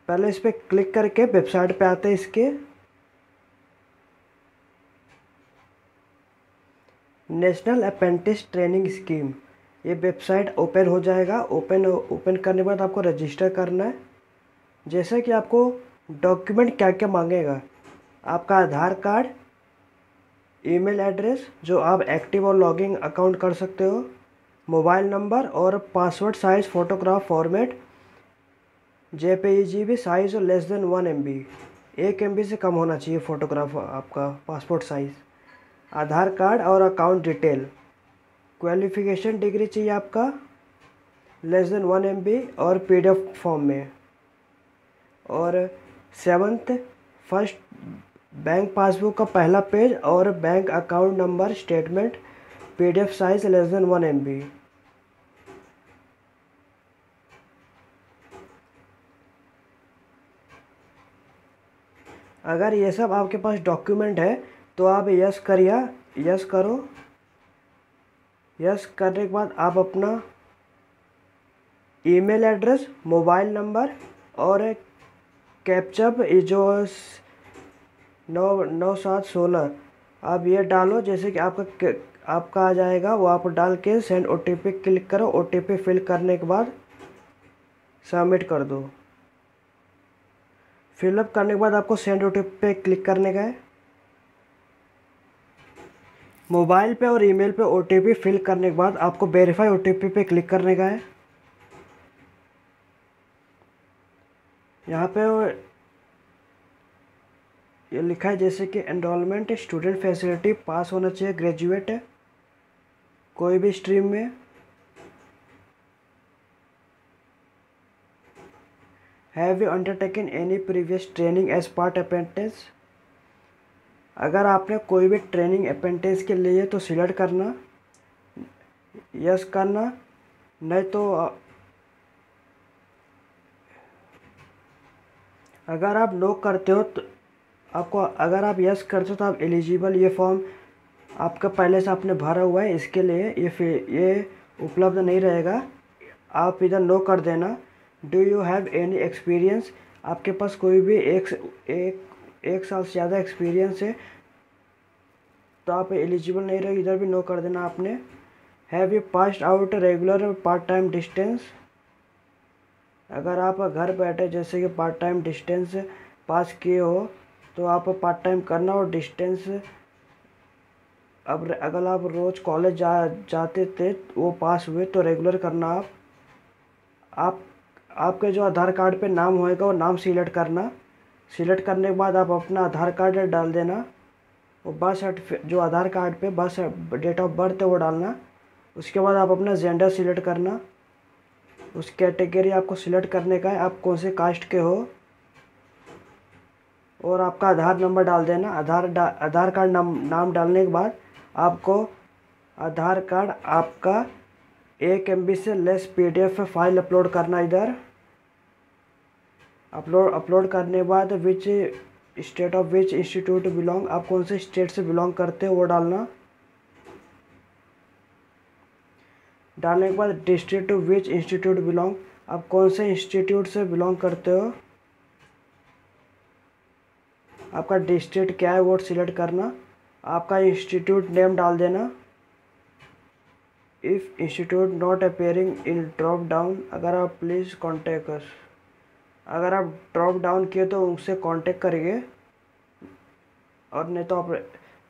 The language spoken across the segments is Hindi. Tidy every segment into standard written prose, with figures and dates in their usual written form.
पहले इस पर क्लिक करके वेबसाइट पे आते हैं इसके। नेशनल अप्रेंटिस ट्रेनिंग स्कीम, ये वेबसाइट ओपन हो जाएगा। ओपन करने के बाद आपको रजिस्टर करना है। जैसे कि आपको डॉक्यूमेंट क्या क्या मांगेगा, आपका आधार कार्ड, ईमेल एड्रेस जो आप एक्टिव और लॉगिंग अकाउंट कर सकते हो, मोबाइल नंबर और password size photograph format JPEG size less than 1 MB, 1 MB से कम होना चाहिए फ़ोटोग्राफ आपका पासपोर्ट साइज़, आधार कार्ड और अकाउंट डिटेल, क्वालिफ़िकेशन डिग्री चाहिए आपका लेस देन 1 MB और PDF फॉर्म में, और 7th फर्स्ट बैंक पासबुक का पहला पेज और bank account number statement PDF size less than 1 MB। अगर ये सब आपके पास डॉक्यूमेंट है तो आप यस करो। यस करने के बाद आप अपना ईमेल एड्रेस, मोबाइल नंबर और कैप्चा जो 99716 आप ये डालो। जैसे कि आपका आ जाएगा, वो आप डाल के सेंड OTP क्लिक करो। OTP फिल करने के बाद सबमिट कर दो। फिलअप करने के बाद आपको सेंड OTP पे क्लिक करने का है। मोबाइल पे और ईमेल पे OTP फिल करने के बाद आपको वेरीफाई OTP पे क्लिक करने का है। यहाँ पे ये लिखा है जैसे कि एनरोलमेंट स्टूडेंट फैसिलिटी, पास होना चाहिए, ग्रेजुएट है कोई भी स्ट्रीम में। Have you undertaken any previous training as part apprentice, अगर आपने कोई भी ट्रेनिंग अप्रेंटिस के लिए तो सिलेक्ट करना, यस करना, नहीं तो अगर आप नो करते हो तो आपको, अगर आप यस करते हो तो आप एलिजिबल, ये फॉर्म आपका पहले से आपने भरा हुआ है, इसके लिए ये उपलब्ध नहीं रहेगा। आप इधर नो कर देना। Do you have any experience, आपके पास कोई भी एक साल से ज़्यादा एक्सपीरियंस है तो आप एलिजिबल नहीं रहे, इधर भी नो कर देना आपने। Have you passed out regular part time distance, अगर आप घर बैठे जैसे कि पार्ट टाइम डिस्टेंस पास किए हो तो आप पार्ट टाइम करना। और डिस्टेंस अब अगर आप रोज़ कॉलेज जाते थे वो पास हुए तो रेगुलर करना। आप आपके जो आधार कार्ड पे नाम होएगा वो नाम सिलेक्ट करना। सिलेक्ट करने के बाद आप अपना आधार कार्ड डाल देना। वो बर्थ सर्टिफिकेट जो आधार कार्ड पे बर्थ डेट ऑफ बर्थ है वो डालना। उसके बाद आप अपना जेंडर सिलेक्ट करना। उस कैटेगरी आपको सिलेक्ट करने का है, आप कौन से कास्ट के हो, और आपका आधार नंबर डाल देना। आधार कार्ड नाम डालने के बाद आपको आधार कार्ड आपका 1 MB से लेस PDF फाइल अपलोड करना। इधर अपलोड करने के बाद which state of which institute belong, आप कौन से स्टेट से बिलोंग करते हो वो डालना। डालने के बाद district to which institute belong, आप कौन से इंस्टीट्यूट से बिलोंग करते हो, आपका डिस्ट्रिक्ट क्या है वो सिलेक्ट करना। आपका इंस्टीट्यूट नेम डाल देना। If institute not appearing in drop down, अगर आप प्लीज़ कॉन्टेक्ट अस, अगर आप ड्रॉप डाउन किए तो उनसे कांटेक्ट करिए, और नहीं तो आप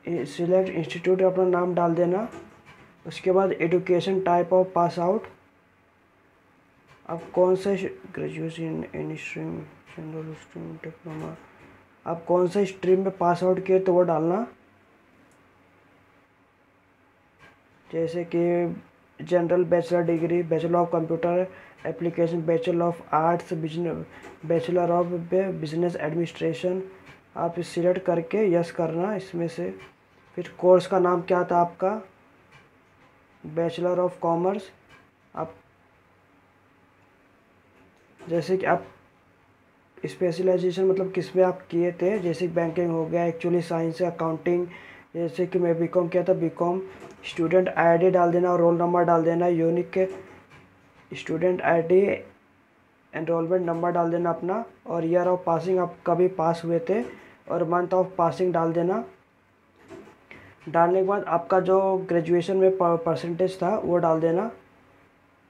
सिलेक्ट इंस्टीट्यूट अपना नाम डाल देना। उसके बाद education type of pass out, आप कौन से graduation any stream, general stream, diploma, आप कौन से स्ट्रीम में पास आउट किए तो वो डालना। जैसे कि general bachelor degree, bachelor of computer application, bachelor of arts, bachelor of business administration, आप सिलेक्ट करके यस करना इसमें से। फिर कोर्स का नाम क्या था आपका, बैचलर ऑफ कॉमर्स। आप जैसे कि आप स्पेशलाइजेशन मतलब किस में आप किए थे, जैसे बैंकिंग हो गया, एक्चुअली साइंस, अकाउंटिंग, जैसे कि मैं बीकॉम किया था बीकॉम। स्टूडेंट आईडी डाल देना और रोल नंबर डाल देना। Unique student ID enrolment number डाल देना अपना, और ईयर ऑफ पासिंग आप कभी पास हुए थे, और मंथ ऑफ पासिंग डाल देना। डालने के बाद आपका जो ग्रेजुएशन में परसेंटेज था वो डाल देना।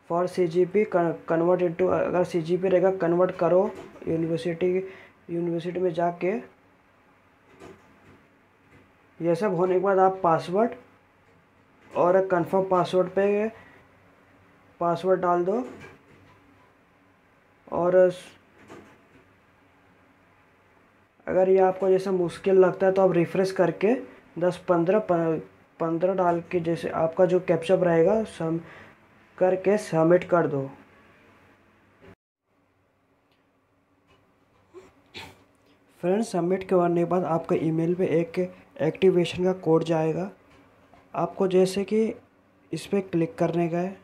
फॉर CGP कन्वर्ट इनटू, अगर CGP रहेगा कन्वर्ट करो यूनिवर्सिटी में जाके। ये सब होने के बाद आप पासवर्ड और कंफर्म पासवर्ड पे पासवर्ड डाल दो। और अगर ये आपको जैसे मुश्किल लगता है तो आप रिफ़्रेश करके 10-15 डाल के जैसे आपका जो कैप्चा रहेगा सम करके सबमिट कर दो। फ्रेंड्स, सबमिट करने के बाद आपका ईमेल पे एक एक्टिवेशन का कोड जाएगा। आपको जैसे कि इस पर क्लिक करने का है,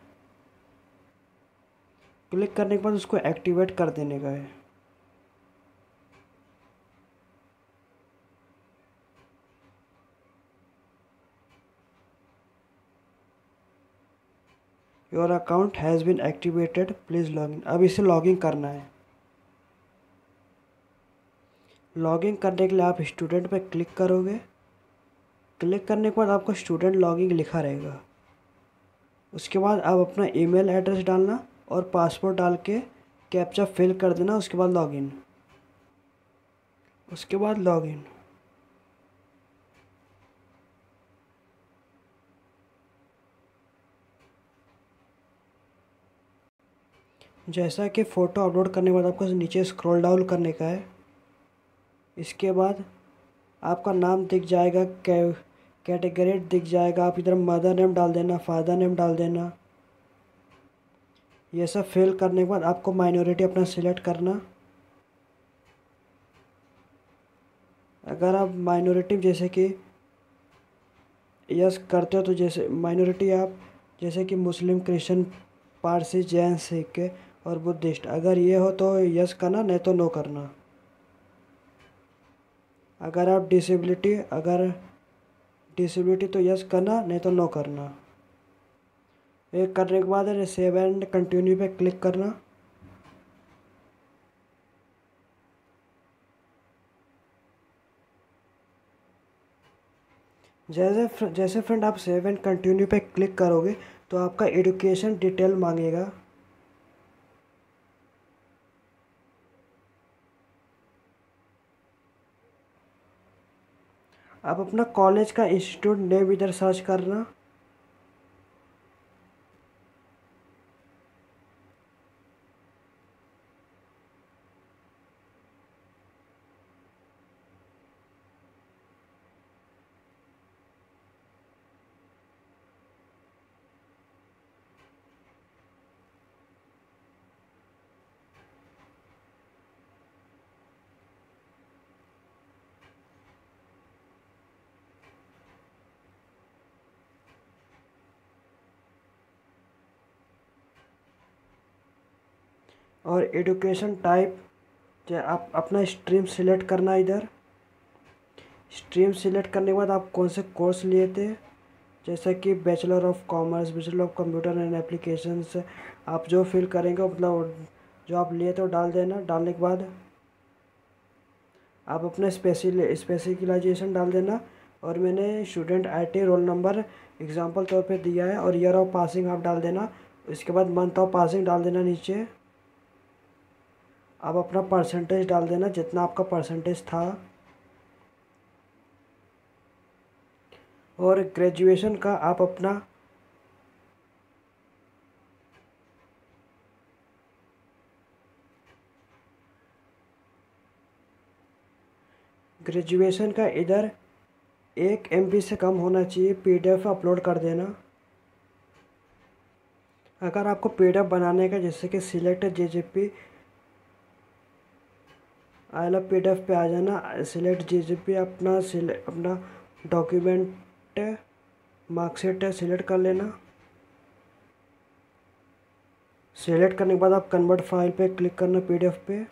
क्लिक करने के बाद उसको एक्टिवेट कर देने का है। Your account has been activated, please login. अब इसे लॉगिन करना है। लॉगिन करने के लिए आप स्टूडेंट पे क्लिक करोगे। क्लिक करने के बाद आपको स्टूडेंट लॉगिन लिखा रहेगा। उसके बाद आप अपना ईमेल एड्रेस डालना और पासवर्ड डाल के कैप्चा फिल कर देना। उसके बाद लॉगिन। उसके बाद लॉगिन। जैसा कि फ़ोटो अपलोड करने के बाद आपको नीचे स्क्रॉल डाउन करने का है। इसके बाद आपका नाम दिख जाएगा, कैटेगरी दिख जाएगा। आप इधर मदर नेम डाल देना, फादर नेम डाल देना। ये सब फिल करने के बाद आपको माइनॉरिटी अपना सिलेक्ट करना। अगर आप माइनॉरिटी जैसे कि यस करते हो तो जैसे माइनॉरिटी आप जैसे कि मुस्लिम, क्रिश्चियन, पारसी, जैन, सिख और बुद्धिस्ट, अगर ये हो तो यस करना, नहीं तो नो करना। अगर डिसेबिलिटी तो यस करना, नहीं तो नो करना। ये करने के बाद सेव एंड कंटिन्यू पे क्लिक करना। जैसे फ्रेंड आप सेव एंड कंटिन्यू पे क्लिक करोगे तो आपका एजुकेशन डिटेल मांगेगा। आप अपना कॉलेज का इंस्टीट्यूट नेम इधर सर्च करना। और एजुकेशन टाइप आप अपना स्ट्रीम सिलेक्ट करना। इधर स्ट्रीम सिलेक्ट करने के बाद आप कौन से कोर्स लिए थे, जैसा कि bachelor of commerce, bachelor of computer and applications, आप जो फिल करेंगे मतलब जो आप लिए थे वो डाल देना। डालने के बाद आप अपना स्पेसिफिकेशन डाल देना। और मैंने student ID, roll number example तौर पे दिया है, और ईयर ऑफ पासिंग आप डाल देना। इसके बाद मंथ ऑफ पासिंग डाल देना नीचे। आप अपना परसेंटेज डाल देना, जितना आपका परसेंटेज था। और ग्रेजुएशन का आप अपना ग्रेजुएशन का इधर 1 MB से कम होना चाहिए। PDF अपलोड कर देना। अगर आपको PDF बनाने का, जैसे कि select JGP, I love PDF पे आ जाना। सिलेक्ट JGP, अपना डॉक्यूमेंट मार्कशीट सिलेक्ट कर लेना। सिलेक्ट करने के बाद आप कन्वर्ट फाइल पे क्लिक करना, PDF पे।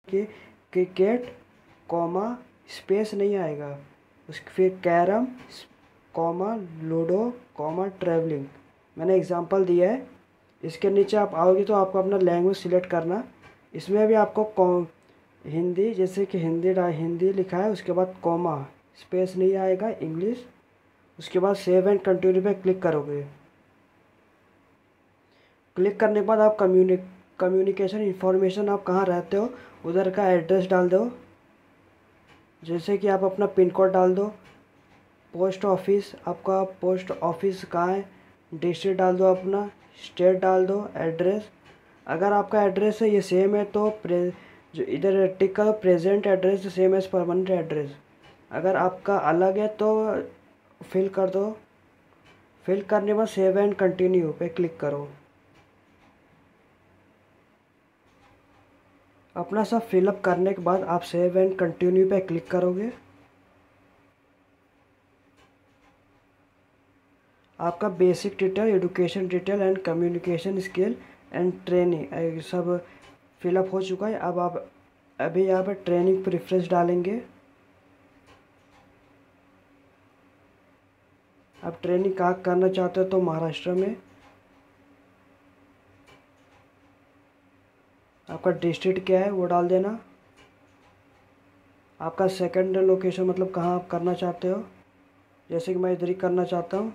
कि क्रिकेट कॉमा स्पेस नहीं आएगा, उसके फिर carrom comma ludo comma travelling. मैंने एग्जांपल दिया है। इसके नीचे आप आओगे तो आपको अपना लैंग्वेज सिलेक्ट करना। इसमें भी आपको हिंदी, जैसे कि हिंदी लिखा है, उसके बाद कॉमा स्पेस नहीं आएगा, इंग्लिश। उसके बाद सेव एंड कंटिन्यू पे क्लिक करोगे। क्लिक करने के बाद आप कम्युनिकेशन इन्फॉर्मेशन, आप कहाँ रहते हो उधर का एड्रेस डाल दो। जैसे कि आप अपना पिन कोड डाल दो, पोस्ट ऑफिस, आपका पोस्ट ऑफिस कहाँ है, डिस्ट्रिक्ट डाल दो, अपना स्टेट डाल दो, एड्रेस। अगर आपका एड्रेस है ये सेम है तो जो इधर टिक करो present address same as permanent address. अगर आपका अलग है तो फिल कर दो। फिल करने के बाद सेव एंड कंटिन्यू पे क्लिक करो। अपना सब फिलअप करने के बाद आप सेव एंड कंटिन्यू पे क्लिक करोगे। आपका basic detail, education detail and communication skill and training सब फिलअप हो चुका है। अब आप अभी यहाँ पर ट्रेनिंग प्रेफरेंस डालेंगे। आप ट्रेनिंग कहाँ करना चाहते हो तो महाराष्ट्र में। आपका डिस्ट्रिक्ट क्या है वो डाल देना। आपका सेकंड लोकेशन मतलब कहाँ आप करना चाहते हो, जैसे कि मैं इधर ही करना चाहता हूँ।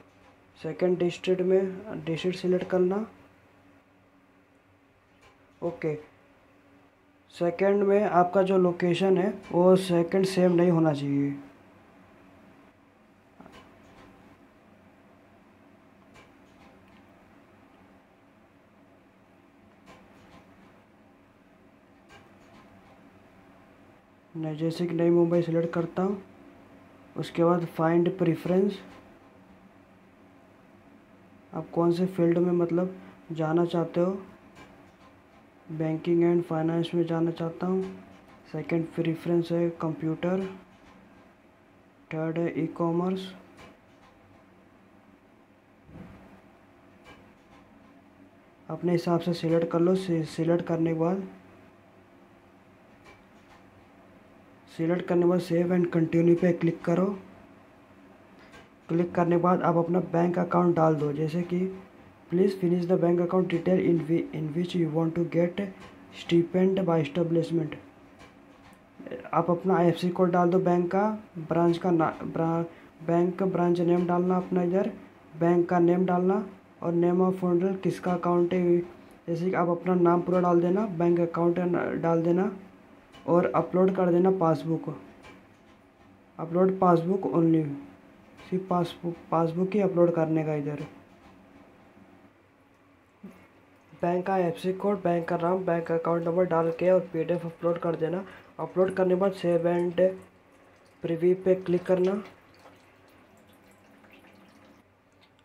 सेकंड डिस्ट्रिक्ट में डिस्ट्रिक्ट सिलेक्ट करना। ओके, सेकंड में आपका जो लोकेशन है वो सेकंड सेम नहीं होना चाहिए। नहीं, जैसे कि नई मुंबई सिलेक्ट करता हूँ। उसके बाद फाइंड प्रेफरेंस, आप कौन से फील्ड में मतलब जाना चाहते हो। बैंकिंग एंड फाइनेंस में जाना चाहता हूँ। सेकंड प्रेफरेंस है कंप्यूटर। थर्ड है ई कॉमर्स। अपने हिसाब से सिलेक्ट कर लो। सिलेक्ट करने के बाद सेव एंड कंटिन्यू पे क्लिक करो। क्लिक करने के बाद आप अपना बैंक अकाउंट डाल दो, जैसे कि please finish the bank account detail in which you want to get stipend by establishment. आप अपना IFSC कोड डाल दो, बैंक का, ब्रांच का बैंक ब्रांच नेम डालना अपना, इधर बैंक का नेम डालना और नेम ऑफ फंडर किसका अकाउंट है, जैसे कि आप अपना नाम पूरा डाल देना, बैंक अकाउंट डाल देना और अपलोड कर देना पासबुक। अपलोड पासबुक ओनली, सिर्फ पासबुक ही अपलोड करने का। इधर बैंक का IFSC कोड, बैंक का नाम, बैंक अकाउंट नंबर डाल के और PDF अपलोड कर देना। अपलोड करने के बाद सेव एंड प्रीव्यू पे क्लिक करना।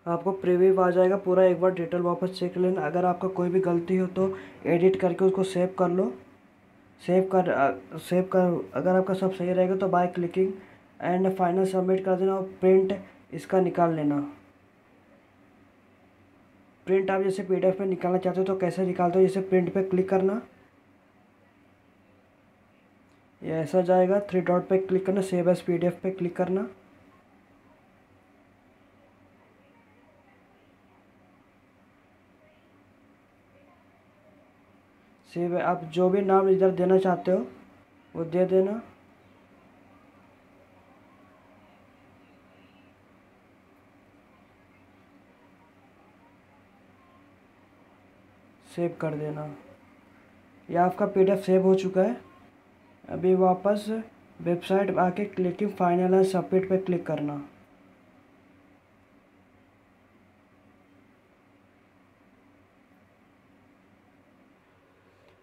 आपको प्रीव्यू आ जाएगा पूरा। एक बार डिटेल वापस चेक लेना। अगर आपका कोई भी गलती हो तो एडिट करके उसको सेव कर लो। सेव कर अगर आपका सब सही रहेगा तो by clicking and final submit कर देना और प्रिंट इसका निकाल लेना। प्रिंट आप जैसे PDF में निकालना चाहते हो तो कैसे निकालते हो, जैसे प्रिंट पे क्लिक करना, ये ऐसा जाएगा। 3 डॉट पे क्लिक करना, सेव एज PDF पे क्लिक करना। सेव, आप जो भी नाम इधर देना चाहते हो वो दे देना। सेव कर देना। ये आपका PDF सेव हो चुका है। अभी वापस वेबसाइट आके क्लिकिंग फाइनल एंड सबमिट पे क्लिक करना।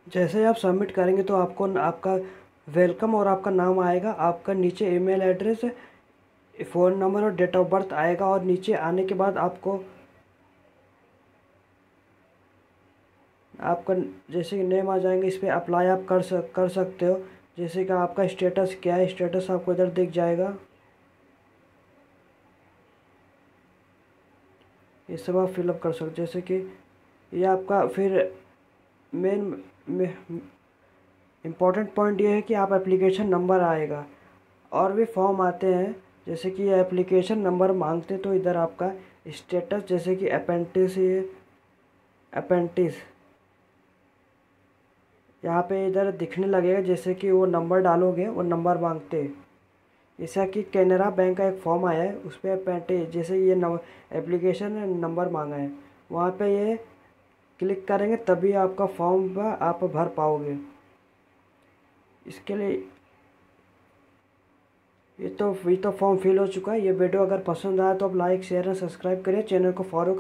जैसे ही आप सबमिट करेंगे तो आपको आपका वेलकम और आपका नाम आएगा। आपका नीचे ईमेल एड्रेस, फ़ोन नंबर और डेट ऑफ बर्थ आएगा। और नीचे आने के बाद आपको आपका जैसे कि नेम आ जाएंगे, इस पर अप्लाई आप कर सकते हो। जैसे कि आपका स्टेटस क्या है, स्टेटस आपको इधर दिख जाएगा। ये सब आप फिलअप कर सकते हो। जैसे कि ये आपका फिर मेन इम्पोर्टेंट पॉइंट ये है कि आप एप्लीकेशन नंबर आएगा। और भी फॉर्म आते हैं, जैसे कि ये एप्लीकेशन नंबर मांगते तो इधर आपका स्टेटस, जैसे कि अपेंटिस यहाँ पे इधर दिखने लगेगा, जैसे कि वो नंबर डालोगे वो नंबर मांगते हैं। जैसा कि कैनरा बैंक का एक फॉर्म आया है, उस पर अपेंटिस जैसे ये एप्लीकेशन नंबर मांगा है, वहाँ पे ये क्लिक करेंगे तभी आपका फॉर्म आप भर पाओगे। इसके लिए ये तो फॉर्म फिल हो चुका है। ये वीडियो अगर पसंद आया तो आप लाइक शेयर और सब्सक्राइब करिए, चैनल को फॉलो